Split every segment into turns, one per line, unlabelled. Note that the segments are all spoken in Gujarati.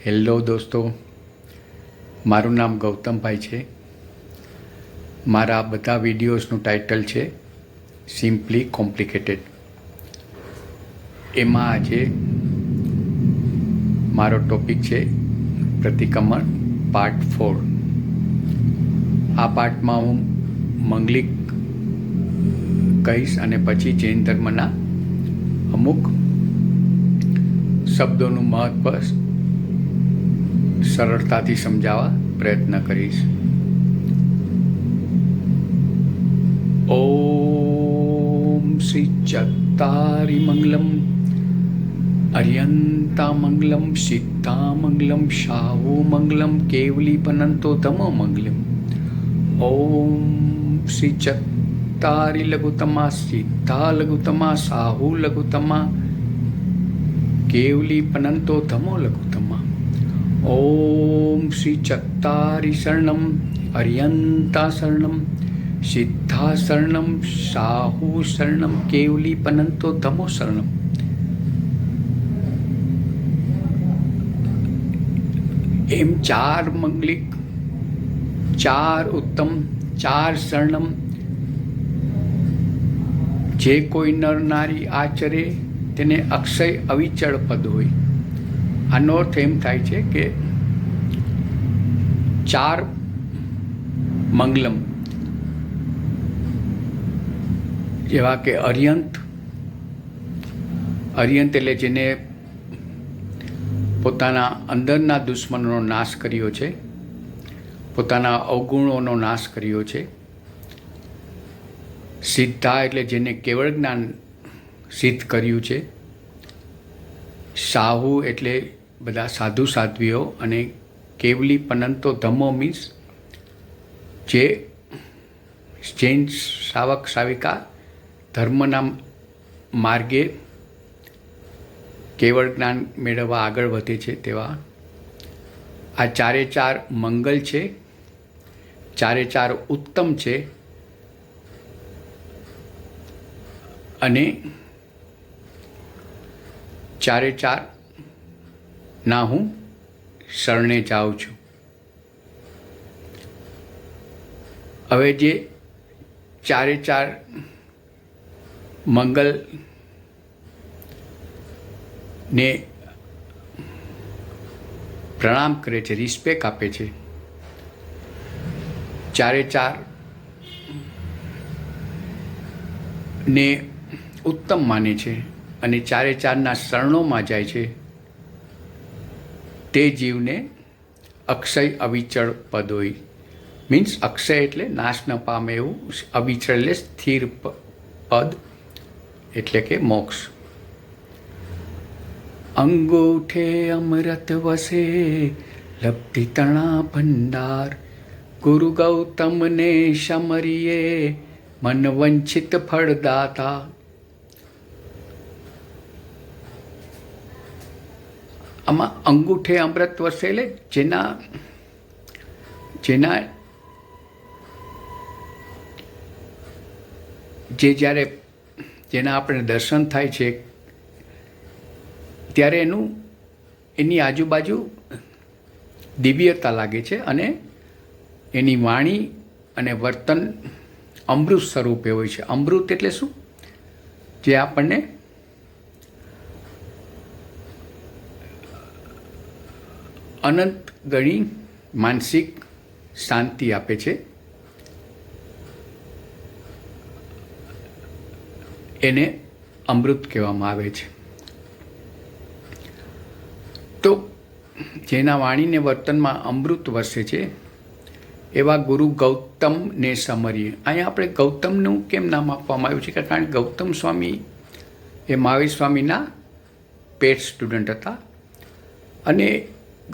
હેલો દોસ્તો, મારું નામ ગૌતમભાઈ છે. મારા બધા વિડીયોઝનું ટાઇટલ છે સિમ્પલી કોમ્પ્લિકેટેડ. એમાં આજે મારો ટોપિક છે પ્રતિક્રમણ પાર્ટ 4. આ પાર્ટમાં હું મંગલિક કહીશ અને પછી જૈન ધર્મના અમુક શબ્દોનું મહત્ત્વ સરળતાથી સમજાવવા પ્રયત્ન કરીશ. ઓમ શ્રી ચત્તારી મંગલમ અર્યંતા મંગલમ સિદ્ધા મંગલમ શાહુ મંગલમ કેવલી પનંતો ધમો મંગલમ. ઓમ શ્રી ચત્તારી લઘુતમા સિદ્ધા લઘુતમા શાહુ લઘુતમા કેવલી પનંતો ધમો લઘુતમા. ઓમ શ્રી ચત્તારી શરણમ અર્યંતા શરણમ સિદ્ધા શરણમ શાહુ શરણમ કેવલી પનંતો ધમો શરણમ. એમ 4 મંગલિક, 4 ઉત્તમ, 4 શરણમ જે કોઈ નર નારી આચરે તેને અક્ષય અવિચળ પદ હોય. આનો અર્થ એમ થાય છે કે 4 મંગલમ જેવા કે અર્યંત એટલે જેને પોતાના અંદરના દુશ્મનોનો નાશ કર્યો છે, પોતાના અવગુણોનો નાશ કર્યો છે. સિદ્ધા એટલે જેને કેવળ જ્ઞાન સિદ્ધ કર્યું છે. શાહુ એટલે બધા સાધુ સાધ્વીઓ, અને કેવલી પનંતો ધમો મીન્સ જે જૈન શ્રાવક શ્રાવિકા ધર્મના માર્ગે કેવળ જ્ઞાન મેળવવા આગળ વધે છે તેવા આ 4 મંગલ છે, 4 ઉત્તમ છે. અને 4 ના હું શરણે જાઉં છું. હવે જે 4 મંગલ ને પ્રણામ કરે છે, રિસ્પેક્ટ આપે છે, 4 ને ઉત્તમ માને છે અને 4 શરણોમાં જાય છે, તે જીવને અક્ષય અવિચળ પદ હોય. મીન્સ અક્ષય એટલે નાશ ન પામે એવું, અવિચળ એટલે સ્થિર પદ એટલે કે મોક્ષ. અંગૂઠે અમૃત વસે લબ્ધિ તણા ભંડાર, ગુરુ ગૌતમને સમરીએ મન વંચિત ફળદાતા. આમાં અંગૂઠે અમૃત વસે એટલે જેના જેના આપણે દર્શન થાય છે ત્યારે એની આજુબાજુ દિવ્યતા લાગે છે અને એની વાણી અને વર્તન અમૃત સ્વરૂપે હોય છે. અમૃત એટલે શું? જે આપણને અનંત ગણી માનસિક શાંતિ આપે છે. એને અમૃત કહેવામાં આવે છે. તો જેના વાણીને વર્તનમાં અમૃત વસે છે એવા ગુરુ ગૌતમને સમરીએ. અહીંયા આપણે ગૌતમનું કેમ નામ આપવામાં આવ્યું છે? કારણ કે ગૌતમ સ્વામી એ મહાવીર સ્વામીના પેટ સ્ટુડન્ટ હતા અને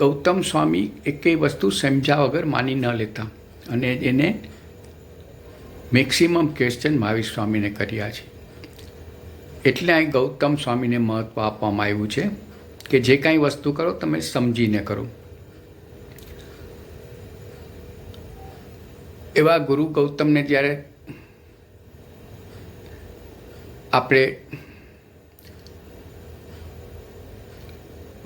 ગૌતમ સ્વામી એકેય વસ્તુ સમજ્યા વગર માની ન લેતા, અને એને મેક્સિમમ ક્વેશ્ચન મહાવીર સ્વામીને કર્યા છે. એટલે અહીં ગૌતમ સ્વામીને મહત્ત્વ આપવામાં આવ્યું છે કે જે કાંઈ વસ્તુ કરો તમે સમજીને કરો. એવા ગુરુ ગૌતમને જ્યારે આપણે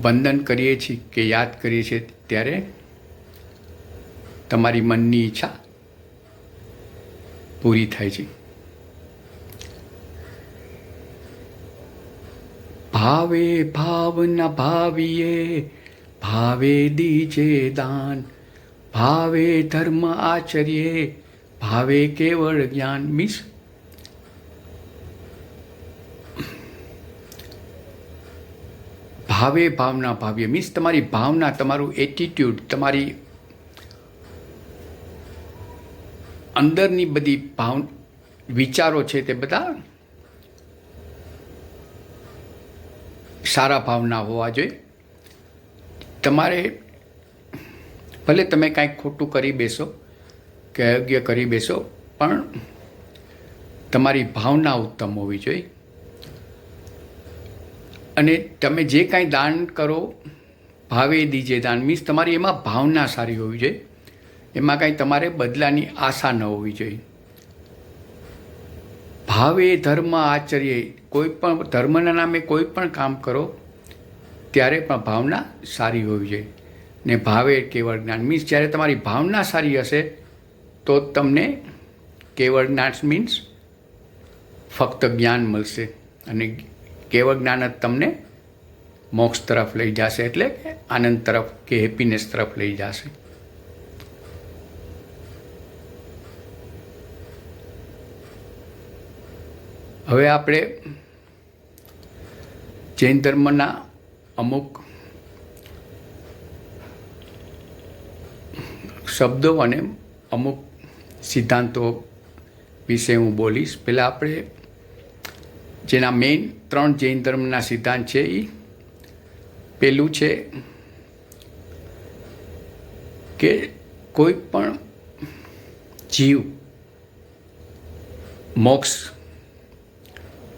વંદન કરીએ છીએ કે યાદ કરીએ છીએ ત્યારે તમારી મનની ઈચ્છા પૂરી થાય છે. ભાવે ભાવના ભાવીએ, ભાવે દીજે દાન, ભાવે ધર્મ આચર્યે, ભાવે કેવળ જ્ઞાન. મીન્સ ભાવે ભાવના ભાવીએ મીન્સ તમારી ભાવના, તમારું એટીટ્યુડ, તમારી અંદરની બધી વિચારો છે તે બધા સારા ભાવના હોવા જોઈએ. તમારે ભલે તમે કાંઈક ખોટું કરી બેસો કે અયોગ્ય કરી બેસો, પણ તમારી ભાવના ઉત્તમ હોવી જોઈએ. અને તમે જે કાંઈ દાન કરો, ભાવે દીજે દાન મીન્સ તમારી એમાં ભાવના સારી હોવી જોઈએ. એમાં કાંઈ તમારે બદલાની આશા ન હોવી જોઈએ. ભાવે ધર્મ આચર્ય, કોઈ પણ ધર્મના નામે કોઈ પણ કામ કરો ત્યારે પણ ભાવના સારી હોવી જોઈએ. ને ભાવે કેવળ જ્ઞાન મીન્સ જ્યારે તમારી ભાવના સારી હશે તો તમને કેવળ જ્ઞાન મીન્સ ફક્ત જ્ઞાન મળશે. અને કેવળ જ્ઞાન જ તમને મોક્ષ તરફ લઈ જશે, એટલે કે આનંદ તરફ કે હેપીનેસ તરફ લઈ જશે. હવે આપણે જૈન ધર્મના અમુક શબ્દો અને અમુક સિદ્ધાંતો વિશે હું બોલીશ. પહેલાં આપણે જેના મેઇન 3 જૈન ધર્મના સિદ્ધાંત છે એ પહેલું છે કે કોઈ પણ જીવ મોક્ષ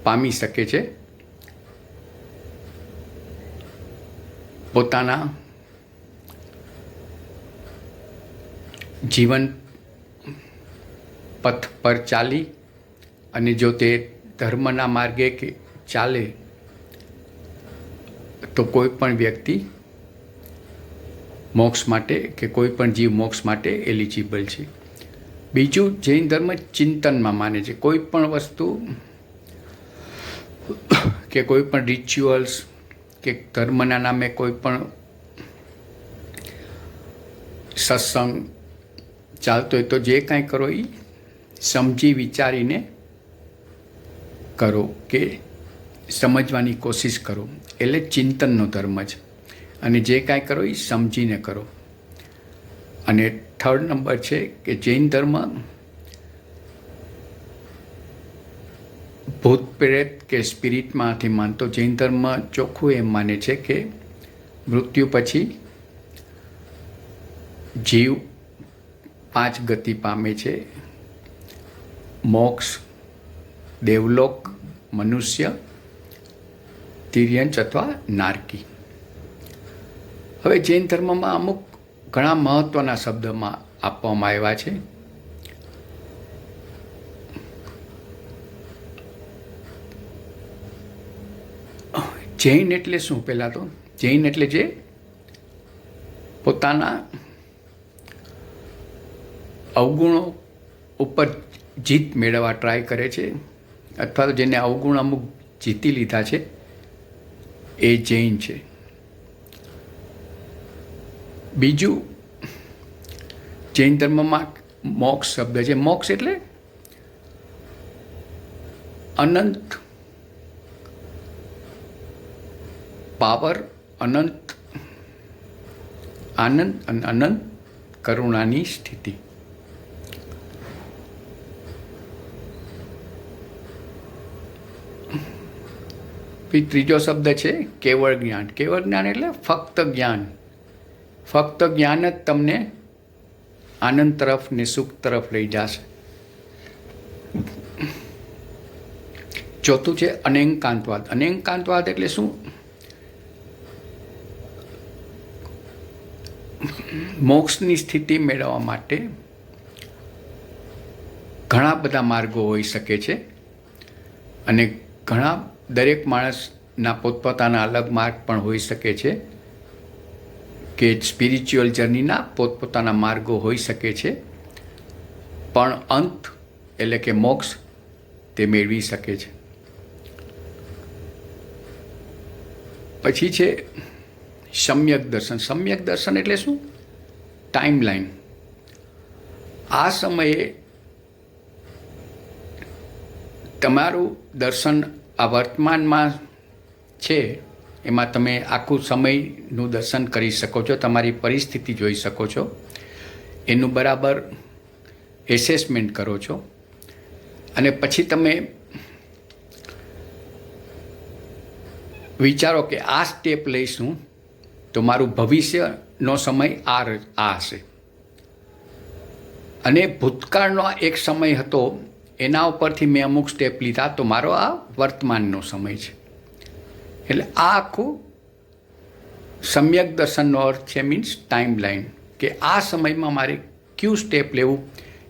પામી શકે છે પોતાના જીવન પથ પર ચાલી, અને જો તે ધર્મના માર્ગે કે ચાલે તો કોઈ પણ વ્યક્તિ મોક્ષ માટે કે કોઈ પણ જીવ મોક્ષ માટે એલિજિબલ છે. બીજું, જૈન ધર્મ ચિંતનમાં માને છે. કોઈ પણ વસ્તુ કે કોઈ પણ રિચ્યુઅલ્સ કે ધર્મના નામે કોઈ પણ સત્સંગ ચાલતો હોય તો જે કાંઈ કરો એ સમજી વિચારીને કરો કે સમજવાની કોશિશ કરો, એટલે ચિંતનનો ધર્મ છે. અને જે કાંઈ કરો એ સમજીને કરો. અને 3rd નંબર છે કે જૈન ધર્મ ભૂત પ્રેત કે સ્પિરિટમાંથી માનતો. જૈન ધર્મ ચોખ્ખું એમ માને છે કે મૃત્યુ પછી જીવ 5 ગતિ પામે છે: મોક્ષ, દેવલોક, મનુષ્ય, તિર્યંચ અથવા નારકી. હવે જૈન ધર્મમાં અમુક ઘણા મહત્ત્વના શબ્દમાં આપવામાં આવ્યા છે. જૈન એટલે શું? પહેલાં તો જૈન એટલે જે પોતાના અવગુણો ઉપર જીત મેળવવા ટ્રાય કરે છે, અથવા તો જેને અવગુણ અમુક જીતી લીધા છે એ જૈન છે. બીજું, જૈન ધર્મમાં મોક્ષ શબ્દ છે. મોક્ષ એટલે અનંત પાવર, અનંત આનંદ અને અનંત કરુણાની સ્થિતિ. ત્રીજો શબ્દ છે કેવળ જ્ઞાન. કેવળ જ્ઞાન એટલે ફક્ત જ્ઞાન. ફક્ત જ્ઞાન જ તમને આનંદ તરફ ને સુખ તરફ લઈ જશે. ચોથું છે અનેકાંતવાદ. અનેકાંતવાદ એટલે શું? મોક્ષની સ્થિતિ મેળવવા માટે ઘણા બધા માર્ગો હોઈ શકે છે, અને દરેક માણસના પોતપોતાના અલગ માર્ગ પણ હોઈ શકે છે. કે સ્પિરિચ્યુઅલ જર્નીના પોતપોતાના માર્ગો હોઈ શકે છે, પણ અંત એટલે કે મોક્ષ તે મેળવી શકે છે. પછી છે સમ્યક દર્શન. સમ્યક દર્શન એટલે શું? ટાઈમલાઈન. આ સમયે તમારું દર્શન આ વર્તમાનમાં છે એમાં તમે આખું સમયનું દર્શન કરી શકો છો, તમારી પરિસ્થિતિ જોઈ શકો છો, એનું બરાબર એસેસમેન્ટ કરો છો, અને પછી તમે વિચારો કે આ સ્ટેપ લઈશું તો મારું ભવિષ્યનો સમય આ હશે, અને ભૂતકાળનો એક સમય હતો એના ઉપરથી મેં અમુક સ્ટેપ લીધા તો મારો આ વર્તમાનનો સમય છે. એટલે આ આખું સમ્યક દર્શનનો અર્થ છે, મીન્સ ટાઈમ લાઈન, કે આ સમયમાં મારે કયું સ્ટેપ લેવું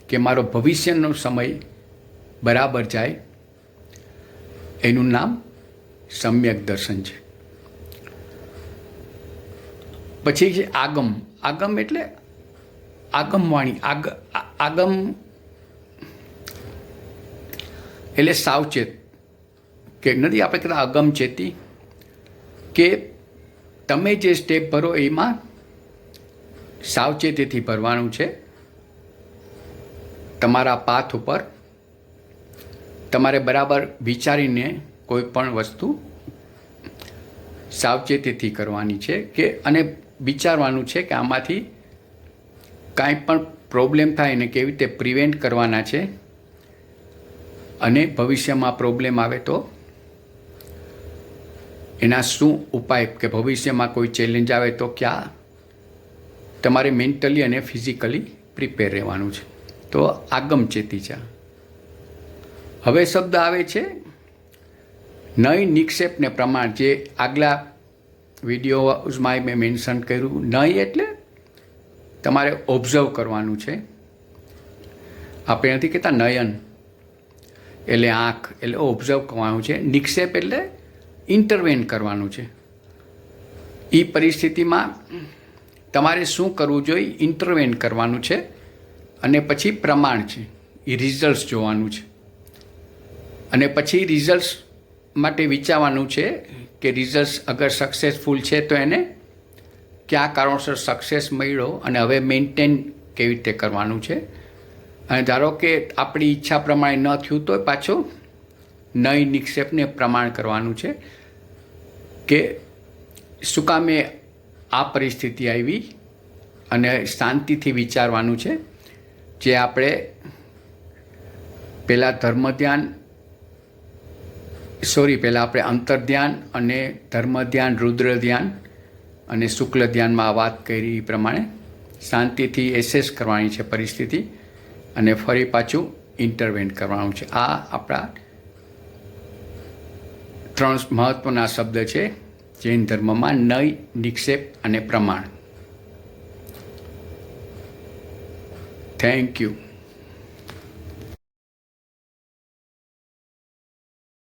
કે મારો ભવિષ્યનો સમય બરાબર જાય, એનું નામ સમ્યક દર્શન છે. પછી છે આગમ. આગમ એટલે આગમવાણી. આગમ એટલે સાવચેત, કે નથી આપણે કહેતા અગમચેતી, કે તમે જે સ્ટેપ ભરો એમાં સાવચેતીથી ભરવાનું છે. તમારા પાથ ઉપર તમારે બરાબર વિચારીને કોઈ પણ વસ્તુ સાવચેતીથી કરવાની છે, કે અને વિચારવાનું છે કે આમાંથી કાંઈ પણ પ્રોબ્લેમ થાય એને કેવી રીતે પ્રિવેન્ટ કરવાના છે, અને ભવિષ્યમાં પ્રોબ્લેમ આવે તો એના શું ઉપાય, કે ભવિષ્યમાં કોઈ ચેલેન્જ આવે તો ક્યાં તમારે મેન્ટલી અને ફિઝિકલી પ્રિપેર રહેવાનું છે. તો આગમચેતી છે. હવે શબ્દ આવે છે નય, નિક્ષેપ ને પ્રમાણ. જે આગલા વિડીયોઝમાં મેં મેન્શન કર્યું, નય એટલે તમારે ઓબ્ઝર્વ કરવાનું છે. આપણે નથી કહેતા નયન એટલે આંખ, એટલે ઓબ્ઝર્વ કરવાનું છે. નિક્ષેપ એટલે ઇન્ટરવેન કરવાનું છે. એ પરિસ્થિતિમાં તમારે શું કરવું જોઈએ, ઇન્ટરવેન કરવાનું છે. અને પછી પ્રમાણ છે, એ રિઝલ્ટ્સ જોવાનું છે. અને પછી રિઝલ્ટ્સ માટે વિચારવાનું છે કે રિઝલ્ટ્સ અગર સક્સેસફુલ છે તો એને કયા કારણોસર સક્સેસ મળ્યો અને હવે મેન્ટેન કેવી રીતે કરવાનું છે. અને ધારો કે આપણી ઈચ્છા પ્રમાણે ન થયું તો પાછું નય, નિક્ષેપને પ્રમાણ કરવાનું છે કે શું કામે આ પરિસ્થિતિ આવી, અને શાંતિથી વિચારવાનું છે. જે આપણે પહેલાં પહેલાં આપણે અંતર ધ્યાન અને ધર્મ ધ્યાન, રુદ્ર ધ્યાન અને શુક્લ ધ્યાનમાં વાત કરી એ પ્રમાણે શાંતિથી એસેસ કરવાની છે પરિસ્થિતિ, અને ફરી પાછું ઇન્ટરવેન કરવાનું છે. આ આપણા 3 મહત્ત્વના શબ્દ છે જૈન ધર્મમાં: નય, નિક્ષેપ અને પ્રમાણ. Thank you.